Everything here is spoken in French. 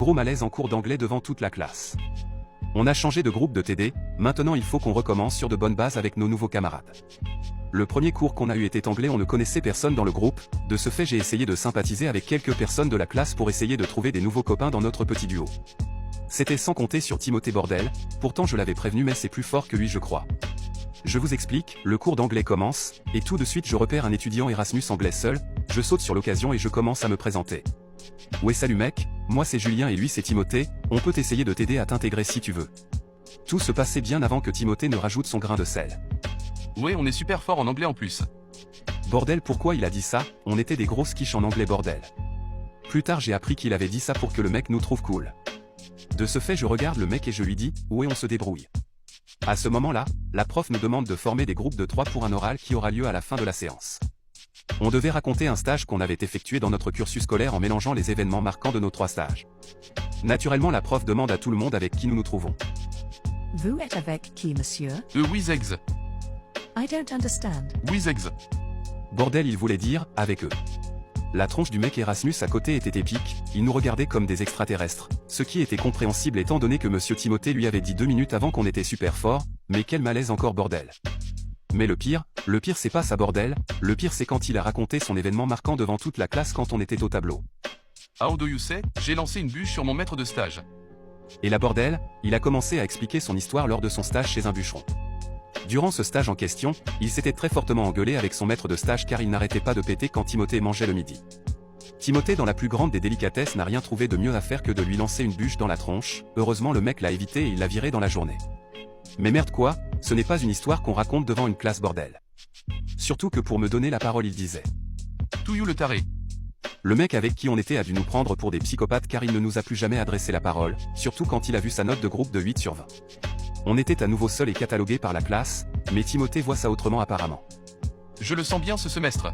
Gros malaise en cours d'anglais devant toute la classe. On a changé de groupe de TD, maintenant il faut qu'on recommence sur de bonnes bases avec nos nouveaux camarades. Le premier cours qu'on a eu était anglais, on ne connaissait personne dans le groupe, de ce fait j'ai essayé de sympathiser avec quelques personnes de la classe pour essayer de trouver des nouveaux copains dans notre petit duo. C'était sans compter sur Timothée bordel, pourtant je l'avais prévenu mais c'est plus fort que lui je crois. Je vous explique, le cours d'anglais commence, et tout de suite je repère un étudiant Erasmus anglais seul, je saute sur l'occasion et je commence à me présenter. Ouais salut mec, moi c'est Julien et lui c'est Timothée, on peut essayer de t'aider à t'intégrer si tu veux. Tout se passait bien avant que Timothée ne rajoute son grain de sel. Ouais, on est super fort en anglais en plus. Bordel, pourquoi il a dit ça? On était des grosses quiches en anglais bordel. Plus tard j'ai appris qu'il avait dit ça pour que le mec nous trouve cool. De ce fait je regarde le mec et je lui dis, ouais on se débrouille. À ce moment-là, la prof nous demande de former des groupes de 3 pour un oral qui aura lieu à la fin de la séance. On devait raconter un stage qu'on avait effectué dans notre cursus scolaire en mélangeant les événements marquants de nos 3 stages. Naturellement la prof demande à tout le monde avec qui nous nous trouvons. Vous êtes avec qui, monsieur? Wizegs. I don't understand. Wizegs. Bordel, il voulait dire, avec eux. La tronche du mec Erasmus à côté était épique, il nous regardait comme des extraterrestres, ce qui était compréhensible étant donné que monsieur Timothée lui avait dit 2 minutes avant qu'on était super fort, mais quel malaise encore bordel. Mais le pire c'est pas ça bordel, le pire c'est quand il a raconté son événement marquant devant toute la classe quand on était au tableau. How do you say? J'ai lancé une bûche sur mon maître de stage. Et là bordel, il a commencé à expliquer son histoire lors de son stage chez un bûcheron. Durant ce stage en question, il s'était très fortement engueulé avec son maître de stage car il n'arrêtait pas de péter quand Timothée mangeait le midi. Timothée dans la plus grande des délicatesses n'a rien trouvé de mieux à faire que de lui lancer une bûche dans la tronche, heureusement le mec l'a évité et il l'a viré dans la journée. Mais merde quoi, ce n'est pas une histoire qu'on raconte devant une classe bordel. Surtout que pour me donner la parole il disait. To you le taré. Le mec avec qui on était a dû nous prendre pour des psychopathes car il ne nous a plus jamais adressé la parole, surtout quand il a vu sa note de groupe de 8 sur 20. On était à nouveau seul et catalogué par la classe, mais Timothée voit ça autrement apparemment. Je le sens bien ce semestre.